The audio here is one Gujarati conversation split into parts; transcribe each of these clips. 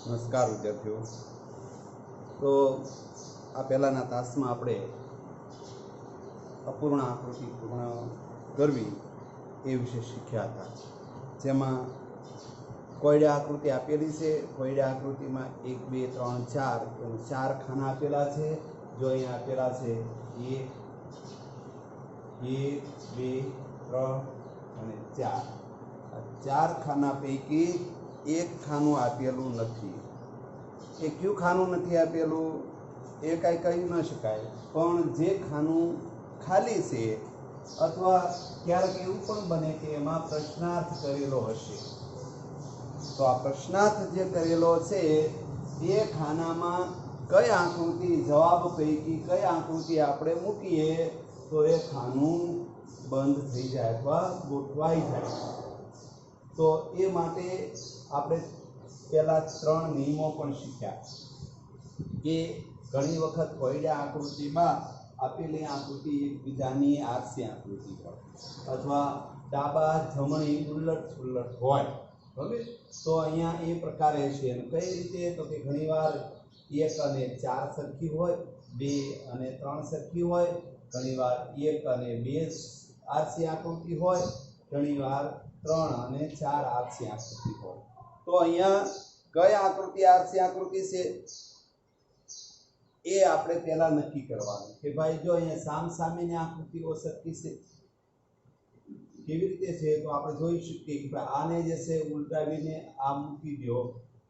નમસ્કાર વિદ્યાર્થીઓ। તો આ પહેલાંના તાસમાં આપણે અપૂર્ણ આકૃતિ પૂર્ણ કરવી એ વિશે શીખ્યા હતા, જેમાં કોયડા આકૃતિ આપેલી છે। કોયડા આકૃતિમાં 1 2 3 4 એમ 4 ખાના આપેલા છે। જો અહીંયા આપેલા છે 1 2 3 અને 4। આ 4 ખાના પૈકી એક ખાનું આપેલું નથી। એ કયું ખાનું નથી આપેલું એ કાંઈ કહી ન શકાય, પણ જે ખાનું ખાલી છે અથવા ક્યારેક એવું પણ બને કે એમાં પ્રશ્નાર્થ કરેલો હશે, તો આ પ્રશ્નાર્થ જે કરેલો છે એ ખાનામાં કઈ આકૃતિ જવાબ પૈકી કઈ આકૃતિ આપણે મૂકીએ તો એ ખાનું બંધ થઈ જાય અથવા ગોઠવાઈ જાય। તો એ માટે આપણે પહેલા 3 નિયમો પણ શીખ્યા કે ઘણી વખત કોયડા આકૃતિમાં આપેલી આકૃતિ એકબીજાની આરસી આકૃતિ હોય અથવા ડાબા જમણી ઉલટ સુલટ હોય, બરાબર। તો અહીંયા એ પ્રકારે છે, કઈ રીતે તો કે ઘણીવાર 1 અને 4 સરખી હોય, 2 અને 3 સરખી હોય, ઘણીવાર 1 અને 2 આરસી આકૃતિ હોય, ઘણીવાર 3 અને 4 આરસી આકૃતિ હોય। તો અહીંયા કઈ આકૃતિ આરસી આકૃતિ છે એ આપણે પહેલા નક્કી કરવાનું કે ભાઈ જો અહીંયા સામસામેની આકૃતિઓ સરખી છે, કેવી રીતે છે તો આપણે જોઈ શકીએ કે ભાઈ આને જે છે ઉલટાવીને આ મૂકી દો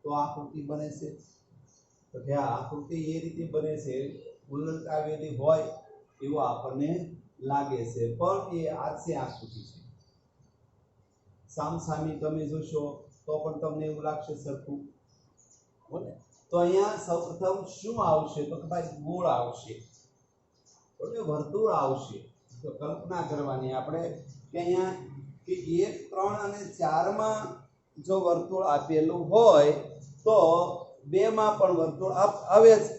તો આકૃતિ બને છે। તો કે આ આકૃતિ એ રીતે બને છે, ઉલટાવેલી હોય એવું આપણને લાગે છે, પણ એ આરસી આકૃતિ છે। સામસામી તમે જોશો તો પણ તમને એવું લાગશે સરખું, બરાબર। તો અહીંયા સૌપ્રથમ શું આવશે તો કે ભાઈ ગોળ આવશે, બરાબર, વર્તુળ આવશે। તો કલ્પના કરવાની આપણે કે અહીંયા કે 1 3 અને 4 માં જો વર્તુળ આપેલું હોય તો 2 માં પણ વર્તુળ આવે છે,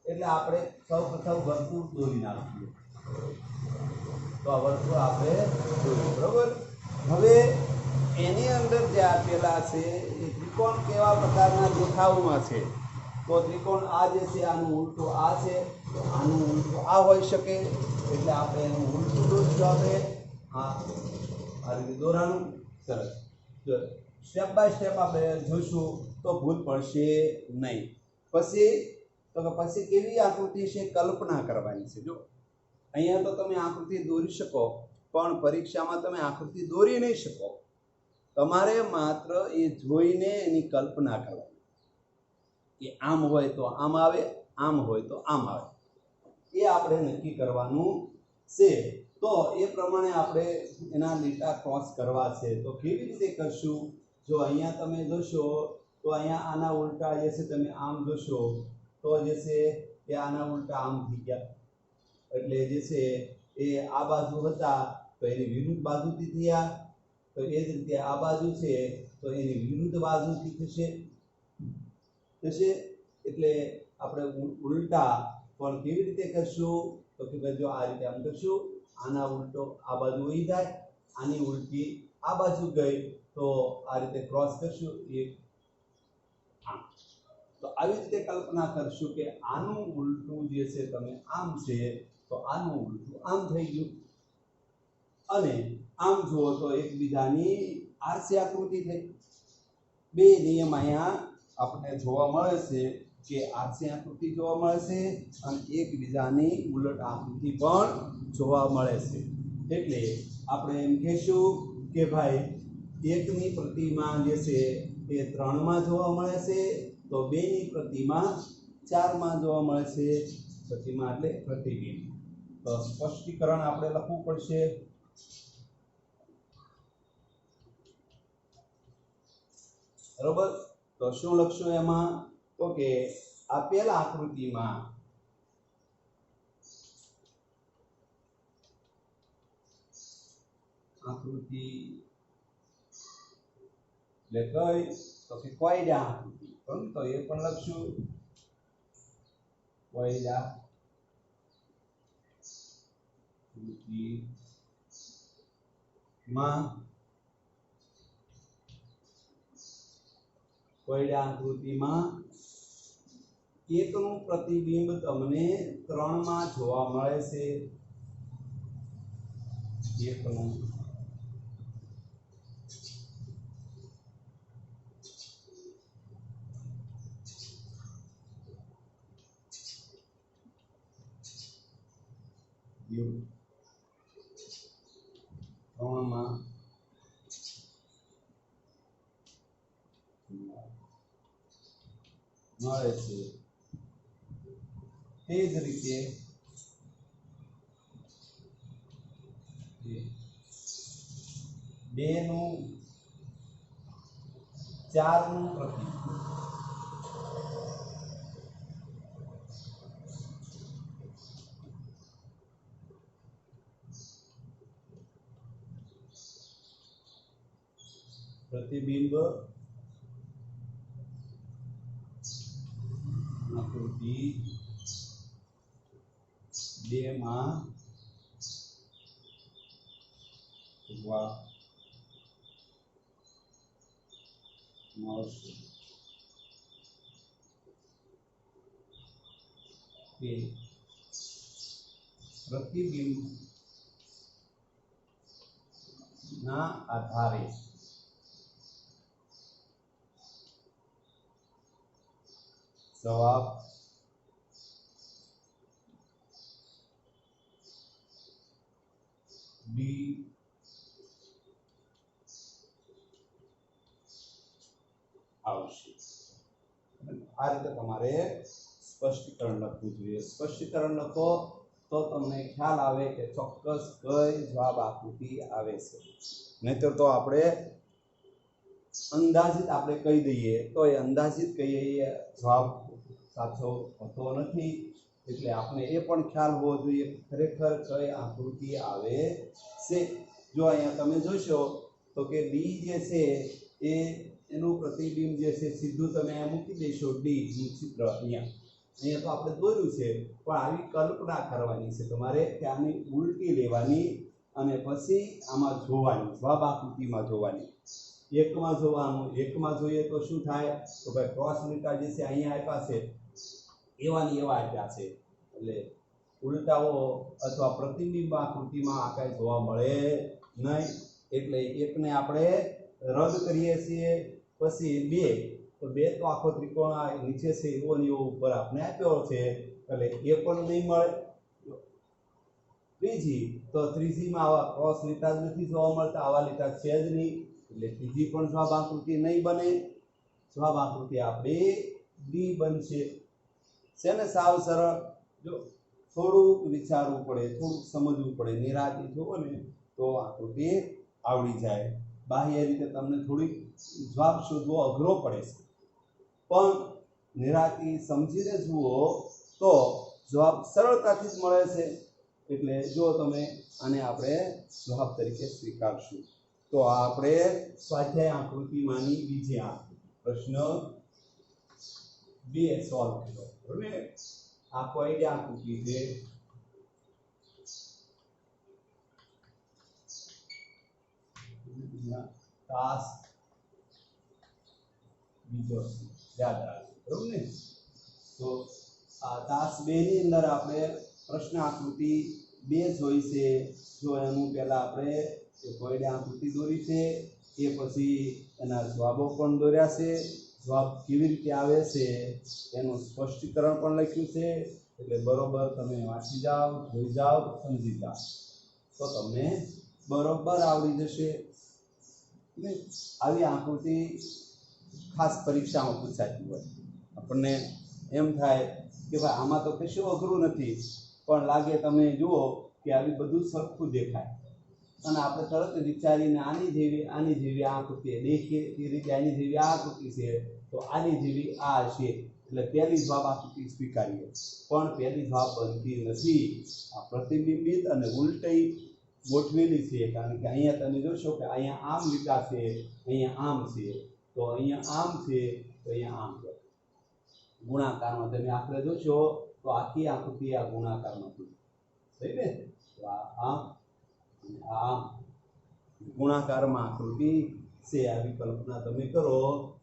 એટલે આપણે સૌપ્રથમ વર્તુળ દોરી નાખીએ। તો આ વર્તુળ આપણે દોર્યું, બરાબર। હવે એની અંદર જે આપેલા છે એ ત્રિકોણ કેવા પ્રકારના દેખાવમાં છે તો ત્રિકોણ આ જે છે આનું ઉલટું આ છે, તો આનું ઉલટું આ હોઈ શકે, એટલે આપણે એનું ઉલટું દોરીશું। આપણે આ રીતે દોરાનું, સરસ। જો સ્ટેપ બાય સ્ટેપ આપણે જોઈશું તો ભૂલ પડશે નહીં। પછી કેવી આકૃતિ છે કલ્પના કરવાની છે। જો અહીંયા તો તમે આકૃતિ દોરી શકો, પણ પરીક્ષામાં તમે આકૃતિ દોરી નહીં શકો, તમારે માત્ર એ જોઈને એની કલ્પના કરવાની કે આમ હોય તો આમ આવે, આમ હોય તો આમ આવે, એ આપણે નક્કી કરવાનું છે। તો એ પ્રમાણે આપણે એના લીટા ક્રોસ કરવા છે। તો કેવી રીતે કરશું, જો અહીંયા તમે જોશો તો અહીંયા આના ઉલટા જે છે તમે આમ જોશો તો જે છે એ આના ઉલટા આમ થઈ ગયા, એટલે જે છે એ આ બાજુ હતા તો એની વિરુદ્ધ બાજુથી થયા, તો એ જ રીતે આ બાજુ છે તો એની વિરુદ્ધ બાજુથી થશે। એટલે આપણે ઉલટા પણ કેવી રીતે કરશું તો કે જો આ રીતે આમ કરશું, આના ઉલટો આ બાજુ વહી જાય, આની ઉલટી આ બાજુ ગઈ, તો આ રીતે ક્રોસ કરશું એક આમ। તો આવી રીતે કલ્પના કરશું કે આનું ઉલટું જે છે તમે આમ છે તો આનું ઉલટું આમ થઈ ગયું, અને આમ જુઓ તો એકબીજાની આરસી આકૃતિ થઈ। 2 નિયમ અહીંયા આપણે જોવા મળે છે કે આરસી આકૃતિ જોવા મળે છે અને એકબીજાની ઉલટ આકૃતિ પણ જોવા મળે છે। એટલે આપણે એમ કહેશું કે ભાઈ 1 ની પ્રતિમા જે છે એ 3 માં જોવા મળે છે, તો 2 ની પ્રતિમા 4 માં જોવા મળે છે। પ્રતિમા એટલે પ્રતિબિંબ। તો સ્પષ્ટીકરણ આપણે લખવું પડશે। બરોબર, તો શું લખશું એમાં તો કે આપેલા આકૃતિમાં આકૃતિ એટલે કઈ તો કે કોયડા આકૃતિ, તો એ પણ લખશું કોયડા આકૃતિમાં કોયડા આકૃતિમાં એકનું પ્રતિબિંબ તમને 3 માં જોવા મળે છે. એકનું બિંબ 3 માં મળે છે. તે જ રીતે બેનું 4 નું પ્રતિબિંબ આકૃતિ 2 માં જોવા મળશે. કે પ્રતિબિંબ ના આધારે જવાબ બી આવશે. આ રીતે તમારે સ્પષ્ટીકરણ લખવું જોઈએ. સ્પષ્ટીકરણ લખો તો તમને ખ્યાલ આવે કે ચોક્કસ કઈ જવાબ આકૃતિ આવે છે. નહીતર તો આપણે અંદાજિત આપણે કહી દઈએ તો એ અંદાજિત કહીએ જવાબ સાચો હોતો નથી. એટલે આપણે એ પણ ખ્યાલ હોવો જોઈએ ખરેખર કઈ આકૃતિ આવે છે. જો અહીંયા તમે જોશો તો કે ડી જે છે એ એનું પ્રતિબિંબ જે છે સીધું તમે અહીંયા મૂકી દેશો. ડી નું ચિત્ર અહીંયા તો આપણે દોર્યું છે, પણ આવી કલ્પના કરવાની છે તમારે કે આની ઉલટી લેવાની અને પછી આમાં જોવાની, જવાબ આકૃતિમાં જોવાની. એકમાં જોવાનું. એકમાં જોઈએ તો શું થાય તો ભાઈ ક્રોસ લીટા જે છે અહીંયા આપ્યા છે એવાની એવા આપ્યા છે. એટલે ઉલટાઓ અથવા પ્રતિબિંબ આકૃતિમાં આ કાંઈ જોવા મળે નહીં. એટલે એકને આપણે રદ કરીએ છીએ. પછી 2 તો 2 તો આખો ત્રિકોણ નીચે છે એવો ને એવો ઉપર આપણે આપ્યો છે એટલે એ પણ નહીં મળે. ત્રીજી તો ત્રીજીમાં આવા ક્રોસ લીટા જ નથી જોવા મળતા, આવા લીટા છે જ નહીં. એટલે ત્રીજી પણ જવાબ આકૃતિ નહીં બને. જવાબ આકૃતિ આપણી ડી બનશે. છે ને સાવ સરળ. જો થોડુંક વિચારવું પડે, થોડુંક સમજવું પડે, નિરાંતે જુઓ ને તો આકૃતિ આવડી જાય. બાહ્ય રીતે તમને થોડીક જવાબ શોધવો અઘરો પડે છે, પણ નિરાંતે સમજીને જુઓ તો જવાબ સરળતાથી જ મળે છે. એટલે જો તમે આને આપણે જવાબ તરીકે સ્વીકારશું તો આપણે સ્વાધ્યાય આકૃતિમાંની બીજી આકૃતિ પ્રશ્ન 2 સોલ્વ કર્યો. બરાબર. આ કોઈ આકૃતિ છે. તાસ બીજો યાદ રાખજો. બરાબર ને. તો આ તાસ 2 ની અંદર આપણે પ્રશ્ન આકૃતિ 2 જોઈ છે. જો એનું પહેલા આપણે કોઈ આકૃતિ દોરી છે, એ પછી એના જવાબો પણ દોર્યા છે. જવાબ કેવી રીતે આવે છે એનું સ્પષ્ટીકરણ પણ લખ્યું છે. એટલે બરોબર તમે વાંચી જાઓ, જોઈ જાઓ, સમજી જાઓ તો તમને બરોબર આવડી જશે. આવી આકૃતિ ખાસ પરીક્ષામાં પૂછાતી હોય. આપણને એમ થાય કે ભાઈ આમાં તો કશું અઘરું નથી, પણ લાગે તમે જુઓ કે આવી બધું સરખું દેખાય અને આપણે તરત વિચારીને આની જેવી આકૃતિ દેખીએ એ રીતે આની જેવી આ આકૃતિ છે તો આની જેવી આ છે એટલે પહેલી જવાબ આકૃતિ સ્વીકારીએ. પણ પહેલી જવાબ બનતી નથી. આ પ્રતિબિંબિત અને ઉલટી ગોઠવેલી છે. કારણ કે અહીંયા તમે જોશો કે અહીંયા આમ લીટા છે, અહીંયા આમ છે, તો અહીંયા આમ છે, તો અહીંયા આમ છે. ગુણાકારમાં તમે આખરે જોશો તો આખી આકૃતિ આ ગુણાકારમાં છે. થઈ ને. તો આમ ગુણાકારમાં આકૃતિ છે. આવી કલ્પના તમે કરો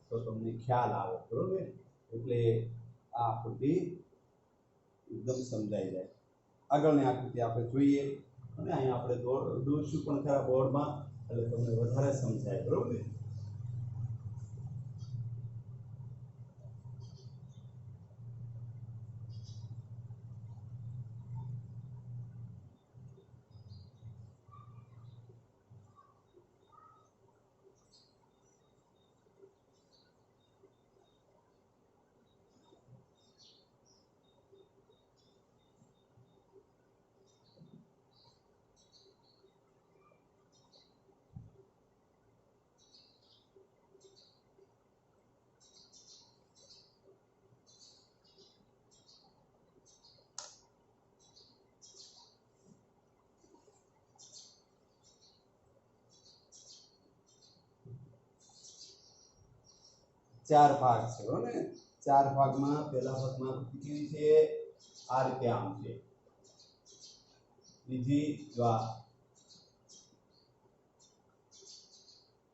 તો તમને ખ્યાલ આવે, બરોબર? એટલે આ આકૃતિ એકદમ સમજાઈ જાય. આગળની આકૃતિ આપણે જોઈએ અને અહીંયા આપણે દોરશું પણ ખરા બોર્ડમાં, એટલે તમને વધારે સમજાય, બરોબર? 4 ભાગ છે, બરોબર ને? 4 ભાગમાં પહેલા ભાગમાં આકૃતિ કેવી છે? આ રીતે આમ છે. બીજી જો આ,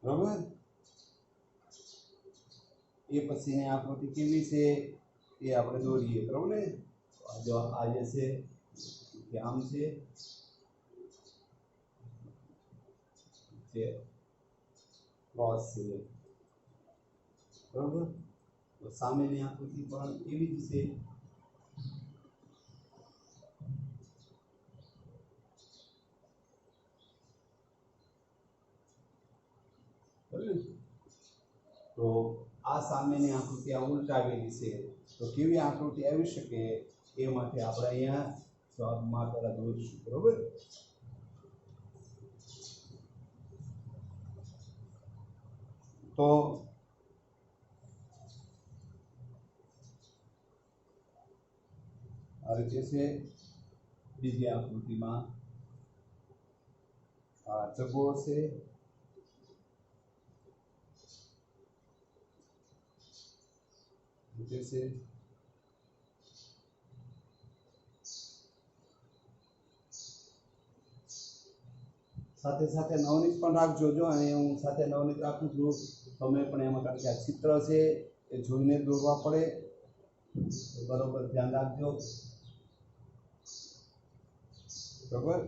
બરોબર? એ પછીની આકૃતિ કેવી છે એ આપણે દોરીએ, બરોબર ને? જો આ જે છે કે આમ છે, ક્રોસ છે, બરોબર? તો સામેની આકૃતિ પણ એવી જ છે. તો આ સામેની આકૃતિ આ ઉલટાવેલી છે, તો કેવી આકૃતિ આવી શકે એ માટે આપણે અહીંયા જવાબમાં પહેલા દોરીશું, બરોબર? તો આ રીતે છે. બીજી આકૃતિમાં આ જગો છે, સાથે સાથે નવનીત પણ રાખજો. જો અને હું સાથે નવનીત રાખું છું, તમે પણ એમાં, કારણ કે આ ચિત્ર છે એ જોઈને દોરવા પડે, બરોબર ધ્યાન રાખજો, બરોબર?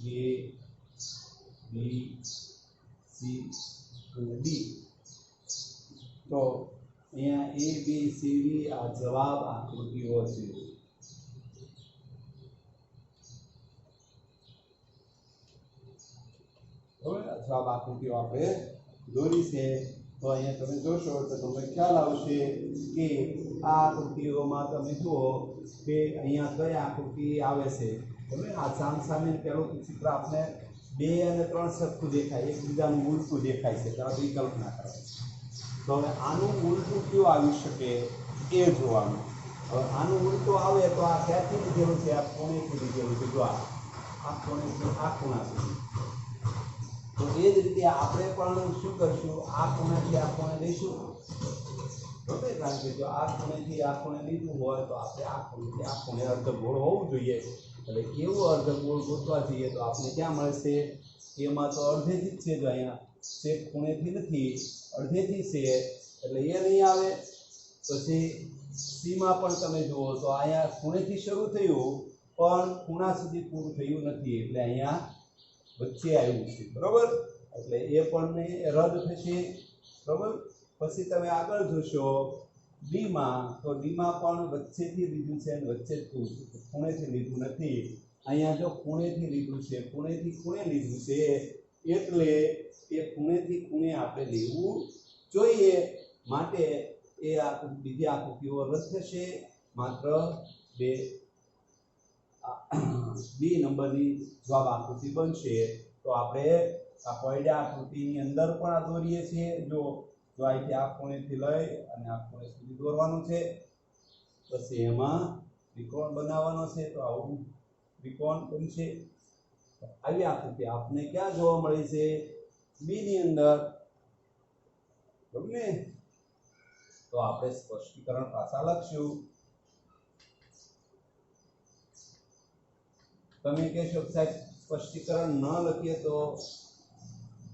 A B C અને D. તો અહીંયા A B C D આ જવાબ આકૃતિઓ છે. જવાબ આકૃતિઓ આપણે દોરી છે. તો અહીંયા તમે જોશો તો તમને ખ્યાલ આવશે કે આ આકૃતિઓમાં તમે જુઓ કે અહીંયા કઈ આકૃતિ આવે છે. બરાબર? આ સામે પહેલું ચિત્ર આપણે 2 અને 3 સરખું દેખાય, એકબીજાનું ઉલટું દેખાય છે, ત્યારે વિકલ્પના કરો. તો હવે આનું ઉલટું કયું આવી શકે એ જોવાનું. હવે આનું ઉલટું આવે તો આ ક્યાંથી લીધેલું છે? આ કોણેથી લીધેલું છે. જો આ કોણેથી આ ખૂણા સુધી. તો એ જ રીતે આપણે પણ શું કરશું? આ ખૂણાથી આ ખૂણે લઈશું, બરોબર? કારણ કે જો આ ખૂણેથી આ ખૂણે લીધું હોય તો આપણે આ ખૂણેથી આ ખૂણે અર્ધગોળ હોવું જોઈએ. એટલે એવું અર્ધગોળ ગોતવા જઈએ તો આપણે ક્યાં મળશે? એમાં તો અડધેથી જ છે. જો અહીંયા છે ખૂણેથી નથી, અડધેથી છે, એટલે એ નહીં આવે. પછી સીમાં પણ તમે જુઓ તો અહીંયા ખૂણેથી શરૂ થયું પણ ખૂણા સુધી પૂરું થયું નથી, એટલે અહીંયા વચ્ચે આવ્યું છે, બરોબર? એટલે એ પણ રદ થશે, બરોબર? પછી તમે આગળ જોશો ડીમાં, તો ડીમાં પણ વચ્ચેથી લીધું છે અને વચ્ચે જ પૂરું છે, ખૂણેથી લીધું નથી. અહીંયા જો ખૂણેથી લીધું છે, ખૂણેથી ખૂણે લીધું છે, એટલે એ ખૂણેથી ખૂણે આપણે લેવું જોઈએ. માટે એ બીજી આકૃતિઓ રદ થશે, માત્ર બી નંબરની જવાબ આકૃતિ બનશે. તો આપણે આ કોયડા આકૃતિની અંદર પણ આ દોરીએ છીએ. જો અહીંથી આ ખૂણેથી લઈ અને આ ખૂણે સુધી દોરવાનું છે, પછી એમાં ત્રિકોણ બનાવવાનો છે, તો આવું ત્રિકોણ બનશે. આવી આકૃતિ આપને ક્યાં જોવા મળી છે? બી ની અંદર. બરાબર ને? તો આપણે સ્પષ્ટીકરણ પાછા લખશું. તમે કહેશો સાહેબ સ્પષ્ટીકરણ ન લખીએ તો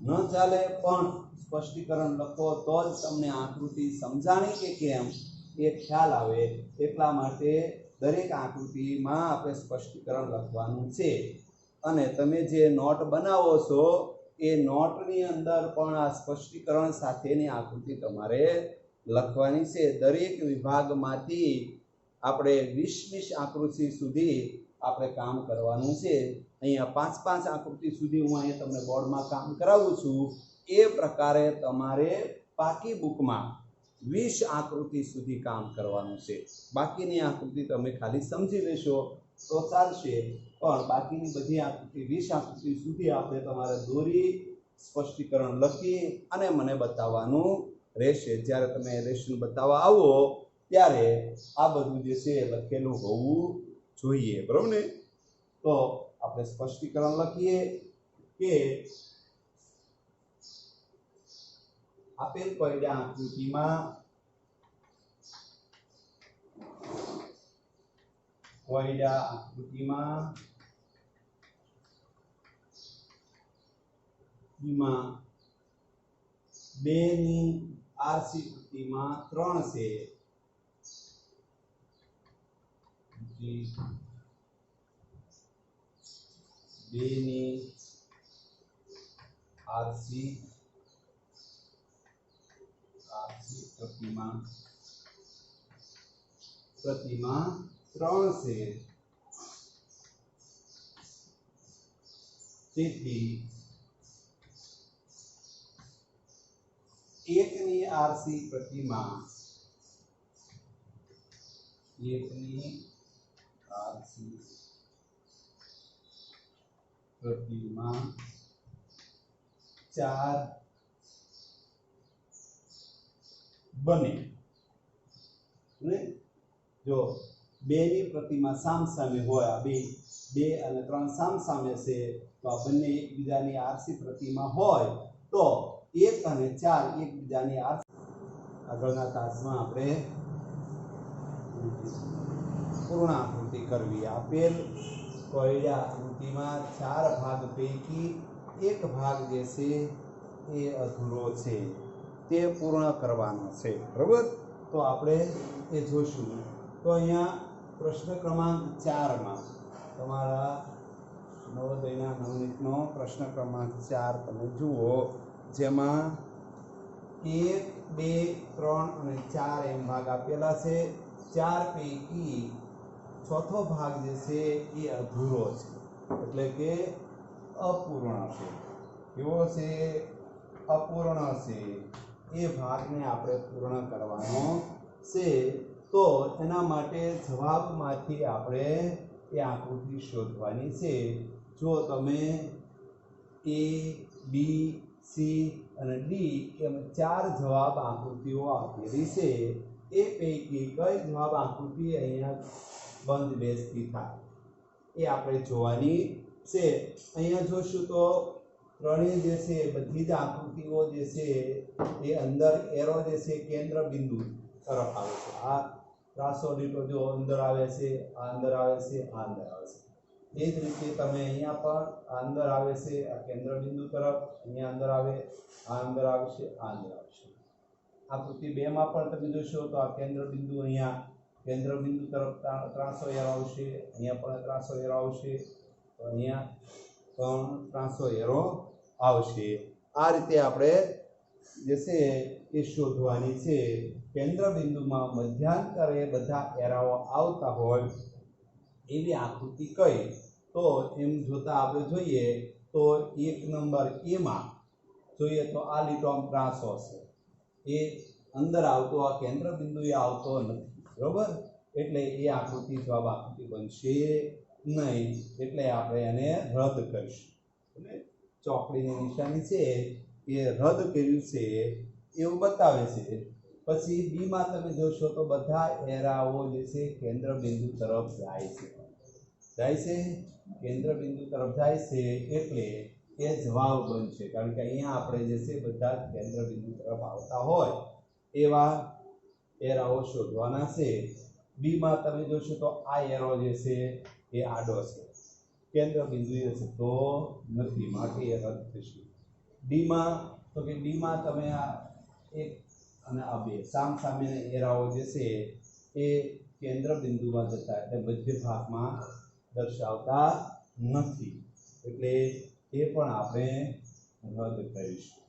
ન ચાલે, પણ સ્પષ્ટીકરણ લખો તો જ તમને આકૃતિ સમજાણી કે કેમ એ ખ્યાલ આવે. એટલા માટે દરેક આકૃતિમાં આપણે સ્પષ્ટીકરણ લખવાનું છે. અને તમે જે નોટ બનાવો છો એ નોટની અંદર પણ આ સ્પષ્ટીકરણ સાથેની આકૃતિ તમારે લખવાની છે. દરેક વિભાગમાંથી આપણે 20 આકૃતિ સુધી આપણે કામ કરવાનું છે. અહીંયા 5 આકૃતિ સુધી હું અહીંયા તમને બોર્ડમાં કામ કરાવું છું. એ પ્રકારે તમારે પાકી બુકમાં 20 આકૃતિ સુધી કામ કરવાનું છે. બાકીની આકૃતિ તમે ખાલી સમજી લેશો તો ચાલશે, પણ બાકીની બધી આકૃતિ 20 આકૃતિ સુધી આપણે તમારે દોરી સ્પષ્ટીકરણ લખી અને મને બતાવવાનું રહેશે. જ્યારે તમે લેશન બતાવવા આવો ત્યારે આ બધું જે છે લખેલું હોવું જોઈએ. બરાબર ને? તો આપણે સ્પષ્ટીકરણ લખીએ કે આપેલ કોયડા આકૃતિમાં બેની આરસી કૃતિમાં 3 છે. બેની આરસી પ્રતિમા 3 છે. તેથી એકની આરસી પ્રતિમા 4 બને. જો બેની પ્રતિમા સામસામે હોય, આ બે અને 3 સામસામે છે, તો આ બંને એકબીજાની આરસી પ્રતિમા હોય તો 1 અને 4 એકબીજાની આરસી. આગળના તાસમાં આપણે પૂર્ણ આકૃતિ કરવી. આપેલ કોયડા આકૃતિમાં 4 ભાગ પૈકી એક ભાગ જે છે એ અધૂરો છે, તે પૂર્ણ કરવાનો છે. બરાબર? તો આપણે એ જોઈશું. તો અહીંયા પ્રશ્ન ક્રમાંક 4માં તમારા નવોદયના નવનીતનો પ્રશ્ન ક્રમાંક 4 તમે જુઓ, જેમાં 1, 2, 3 અને 4 એમ ભાગ આપેલા છે. 4 પૈકી ચોથો ભાગ જે છે એ અધૂરો છે, એટલે કે અપૂર્ણ છે. કેવો છે? અપૂર્ણ છે. એ ભાગને આપણે પૂર્ણ કરવાનો છે. તો એના માટે જવાબમાંથી આપણે એ આકૃતિ શોધવાની છે. જો તમે A, B, C અને D એમ 4 જવાબ આકૃતિઓ આપેલી છે. એ પૈકી કઈ જવાબ આકૃતિ અહીંયા બંધ બેસતી થાય એ આપણે જોવાની છે. અહીંયા જોશું તો ત્રણેય જે છે બધી જ આકૃતિઓ જે છે એ અંદર એરો જે છે કેન્દ્ર બિંદુ તરફ આવે છે. આ ત્રાસો લીટો જો અંદર આવે છે, આ અંદર આવે છે, આ અંદર આવે છે. એ જ રીતે તમે અહીંયા પણ આ અંદર આવે છે, આ કેન્દ્ર બિંદુ તરફ, અહીંયા અંદર આવે, આ અંદર આવશે, આ અંદર આવશે. આકૃતિ 2 માં પણ તમે જોશો તો આ કેન્દ્ર બિંદુ અહીંયા કેન્દ્ર બિંદુ તરફ ત્રાસો એરો આવશે, અહીંયા પણ ત્રાસો એરો આવશે, તો અહીંયા પણ ત્રાસો એરો આવશે. આ રીતે આપણે જે છે એ શોધવાની છે. કેન્દ્ર બિંદુમાં મધ્યાંતરે બધા એરાઓ આવતા હોય એવી આકૃતિ કઈ? તો એમ જોતા આપણે જોઈએ તો 1 નંબર A માં જોઈએ તો આ લીટો આમ ત્રાસો છે, એ અંદર આવતો આ કેન્દ્ર બિંદુએ આવતો નથી. બરોબર? એટલે એ આકૃતિ જવાબ આકૃતિ બનશે નહીં. એટલે આપણે એને રદ કરીશું. એટલે ચોકડીની નિશાની છે એ રદ કર્યું છે એવું બતાવે છે. પછી B માં તમે જોશો તો બધા એરાઓ જે છે કેન્દ્ર બિંદુ તરફ જાય છે. કેન્દ્ર બિંદુ તરફ જાય છે, એટલે એ જવાબ બનશે, કારણ કે અહીંયા આપણે જે છે બધા જ કેન્દ્ર બિંદુ તરફ આવતા હોય એવા એરાઓ શોધવાના છે. બી માં તમે જોશો તો આ એરો જે છે એ આડો છે, કેન્દ્ર બિંદુ એ છે તો નથી, માટે એ રદ થશે. ડી માં તો કે ડી માં તમે આ એક અને આ બે સામસામેના એરાઓ જે છે એ કેન્દ્ર બિંદુમાં જતા એટલે મધ્ય ભાગમાં દર્શાવતા નથી, એટલે એ પણ આપણે રદ કરીશું.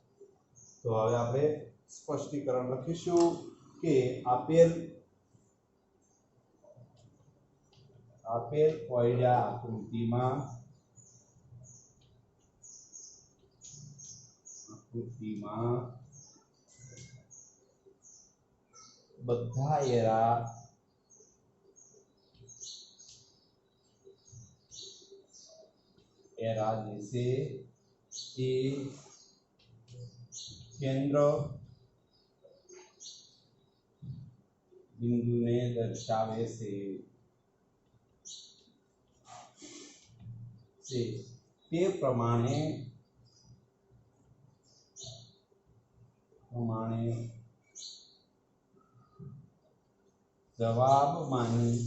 તો હવે આપણે સ્પષ્ટીકરણ લખીશું કે આપેલ કોયડા આકૃતિમાં બધા એરા જે છે એ કેન્દ્ર બિંદુને દર્શાવે છે, તે પ્રમાણે જવાબમાંની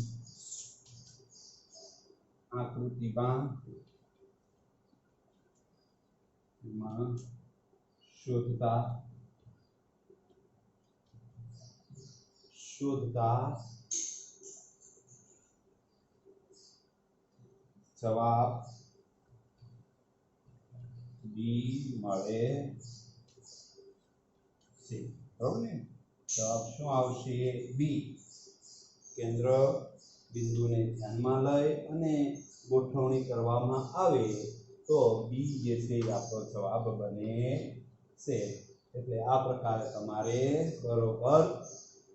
આકૃતિમાં શોધતા જવાબ બી મળે છે. બરાબર ને? જવાબ શું આવશે? બી. કેન્દ્ર બિંદુને ધ્યાનમાં લઈ અને ગોઠવણી કરવામાં આવે તો બી જે છે એ આપણો જવાબ બને છે. એટલે આ પ્રકારે તમારે બરોબર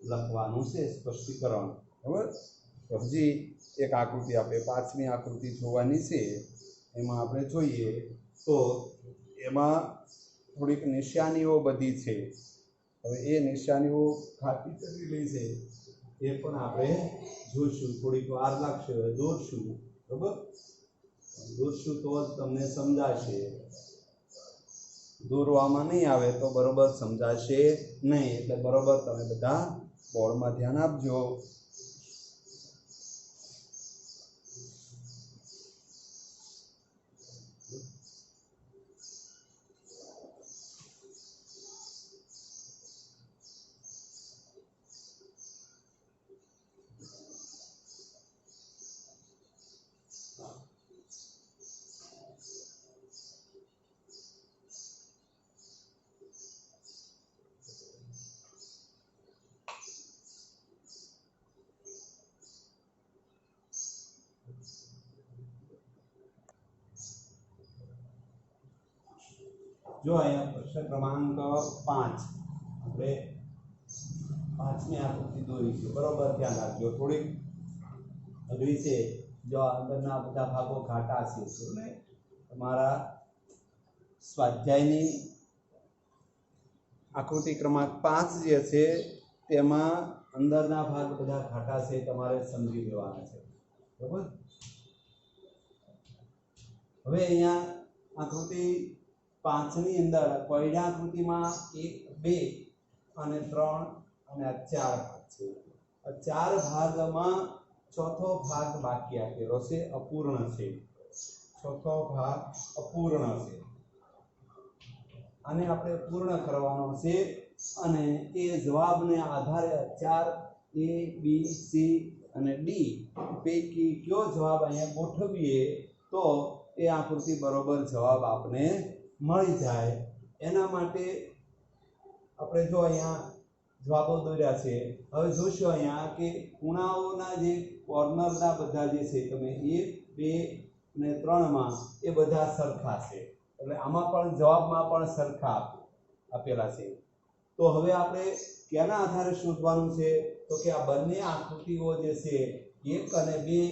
લખવાનું છે સ્પષ્ટીકરણ. બરાબર? તો હજી એક આકૃતિ આપણે પાંચમી આકૃતિ જોવાની છે. એમાં આપણે જોઈએ તો એમાં થોડીક નિશાનીઓ બધી છે. હવે એ નિશાનીઓ ખાતી કરી લઈ છે એ પણ આપણે જોઈશું. થોડીક વાર લાગશે, દોરશું. બરાબર? દોરશું તો જ તમને સમજાશે. દોરવામાં નહીં આવે તો બરોબર સમજાશે નહીં. એટલે બરોબર તમે બધા બોર્ડમાં ધ્યાન આપજો. જો અહીંયા પ્રશ્ન ક્રમાંક 5 આપણે પાંચમી આકૃતિ દોરી છે. બરોબર ધ્યાન રાખજો. થોડીક અઘરી છે. જો અંદરના બધા ભાગો ઘાટા છે એટલે તમારા સ્વાધ્યાયની આકૃતિ ક્રમાંક 5 જે છે તેમાં અંદરના ભાગ બધા ઘાટા છે, તમારે સમજી લેવાના છે. બરાબર? હવે અહીંયા આકૃતિ 5 ની અંદર કોયડા આકૃતિમાં 1, 2 અને 3 અને 4 ભાગ છે. આ 4 ભાગમાં ચોથો ભાગ બાકી આપેલો છે, અપૂર્ણ છે. ચોથો ભાગ અપૂર્ણ છે. આને આપણે પૂર્ણ કરવાનો છે અને એ જવાબને આધારે 4 A, B, C અને D પૈકી કયો જવાબ અહીંયા ગોઠવીએ તો એ આકૃતિ બરોબર જવાબ આપને મળી જાય. એના માટે આપણે જો અહીંયા જવાબો દોર્યા છે. હવે જોશો અહીંયા કે ખૂણાઓના જે કોર્નરના બધા જે છે તમે 1, 2 અને 3 માં એ બધા સરખા છે. એટલે આમાં પણ જવાબમાં પણ સરખા આપેલા છે. તો હવે આપણે કેના આધારે શોધવાનું છે તો કે આ બંને આકૃતિઓ જે છે 1 અને 2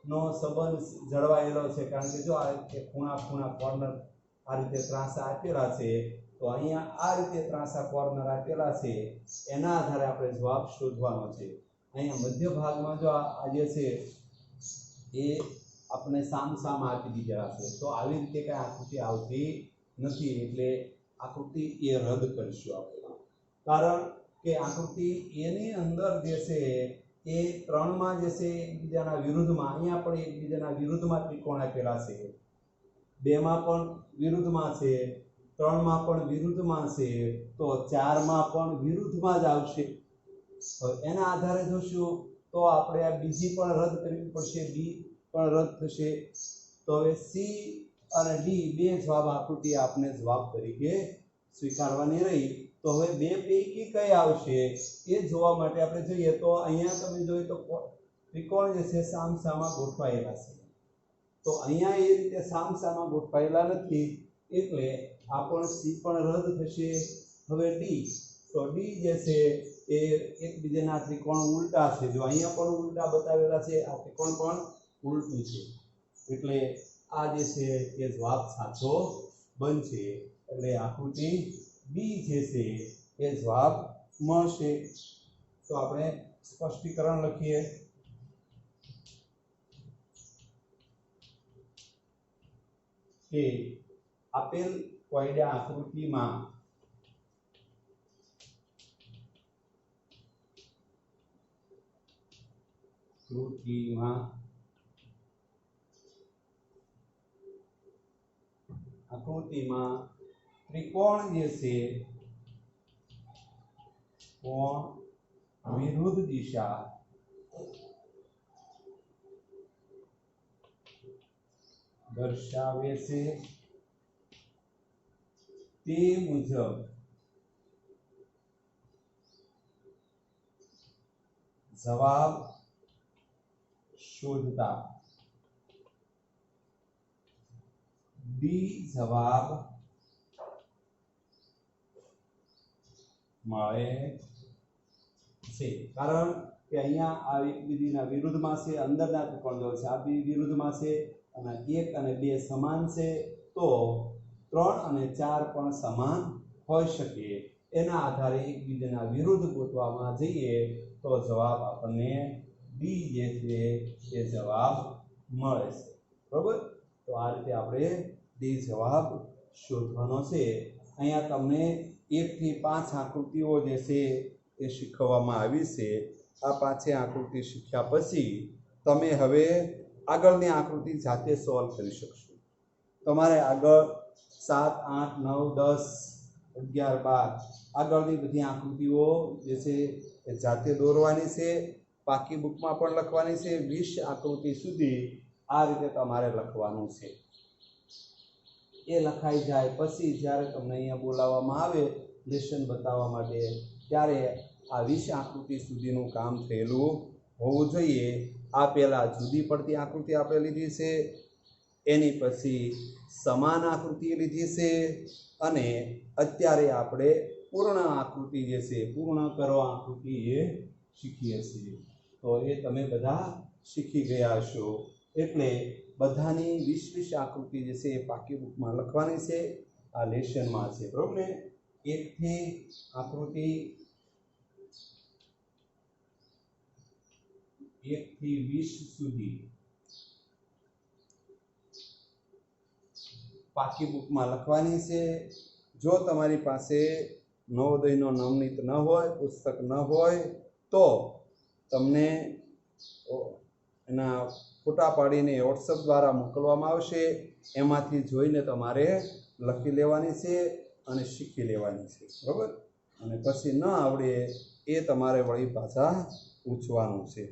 નો સંબંધ જળવાયેલો છે. કારણ કે જો આ ખૂણા કોર્નર આ રીતે ત્રાંસા આપેલા છે તો અહીંયા આ રીતે ત્રાંસા કોર્નર આપેલા છે. એના આધારે આપણે જવાબ શોધવાનો છે. અહીંયા મધ્ય ભાગમાં જો આ જે છે એ આપણે સામ આપી દીધેલા છે, તો આવી રીતે કઈ આકૃતિ આવતી નથી, એટલે આકૃતિ એ રદ કરીશું આપણે. કારણ કે આકૃતિ એની અંદર જે છે એ ત્રણમાં જે છે એકબીજાના વિરુદ્ધમાં, અહીંયા પણ એકબીજાના વિરુદ્ધમાં ત્રિકોણ આપેલા છે, બેમાં પણ વિરુદ્ધમાં છે, ત્રણમાં પણ વિરુદ્ધમાં છે, તો ચારમાં પણ વિરુદ્ધમાં જ આવશે. એના આધારે જોશું તો આપણે આ બીજી પણ રદ કરવી પડશે, બી પણ રદ થશે. તો હવે સી અને ડી બે જવાબ આકૃતિ આપને જવાબ તરીકે સ્વીકારવાની રહી. તો હવે બે પૈકી કઈ આવશે એ જોવા માટે આપણે જોઈએ તો અહીંયા તમે જોઈએ તો ત્રિકોણ જે છે સામસામા ગોઠવાયેલા છે, તો અહીંયા એ રીતે સામસામા ગોઠવાયેલા નથી, એટલે આ પણ સી પણ રદ થશે. હવે ડી, તો ડી જે છે એ એકબીજાના ત્રિકોણ ઉલટા છે, જો અહીંયા પણ ઉલટા બતાવેલા છે, આ ત્રિકોણ પણ ઉલટું છે, એટલે આ જે છે એ જવાબ સાચો બનશે. એટલે આકૃતિ બી જે છે એ જવાબ મળશે. તો આપણે સ્પષ્ટીકરણ લખીએ કે આપેલ કોયડા આકૃતિમાં ત્રિકોણ જે છે કોણ વિરુદ્ધ દિશા દર્શાવે છે, તે મુજબ જવાબ શોધતા ડી જવાબ મળે છે. કારણ કે અહીંયા આ એકબીજાના વિરુદ્ધમાં છે, અંદરના ત્રિકોણ જો છે આ બી વિરુદ્ધમાં છે, અને 1 અને 2 સમાન છે, તો 3 અને 4 પણ સમાન હોઈ શકે. એના આધારે એકબીજાના વિરુદ્ધ ગોતવામાં જઈએ તો જવાબ આપણને ડી જે છે એ જવાબ મળે છે. બરોબર, તો આ રીતે આપણે ડી જવાબ શોધવાનો છે. અહીંયા તમને 1 થી 5 આકૃતિઓ જે છે એ શીખવવામાં આવી છે. આ 5 આકૃતિ શીખ્યા પછી તમે હવે આગળની આકૃતિ જાતે સોલ્વ કરી શકશો. તમારે આગળ 7, 8, 9, 10, 11, 12 આગળની બધી આકૃતિઓ જે છે એ જાતે દોરવાની છે, પાકી બુકમાં પણ લખવાની છે. 20 આકૃતિ સુધી આ રીતે તમારે લખવાનું છે. એ લખાઈ જાય પછી જ્યારે તમને અહીંયા બોલાવવામાં આવે લેસન બતાવવા માટે, ત્યારે આ 20 આકૃતિ સુધીનું કામ થયેલું હોવું જોઈએ. આ પહેલા જુદી પડતી આકૃતિ આપણે લીધી છે, એની પછી સમાન આકૃતિ લીધી છે, અને અત્યારે આપણે પૂર્ણ આકૃતિ જે છે પૂર્ણ કરો આકૃતિ એ શીખીએ છીએ. તો એ તમે બધા શીખી ગયા છો, એટલે બધાની 20 આકૃતિ જે છે એ પાકી બુકમાં લખવાની છે, આ લેસનમાં છે. બરોબર ને? 1 થી આકૃતિ 1 થી 20 સુધી પાકી બુકમાં લખવાની છે. જો તમારી પાસે નવોદયનો નવનીત ન હોય, પુસ્તક ન હોય, તો તમને એના ફોટા પાડીને વોટ્સઅપ દ્વારા મોકલવામાં આવશે. એમાંથી જોઈને તમારે લખી લેવાની છે અને શીખી લેવાની છે. બરોબર, અને પછી ન આવડે એ તમારે વળી પાછા પૂછવાનું છે.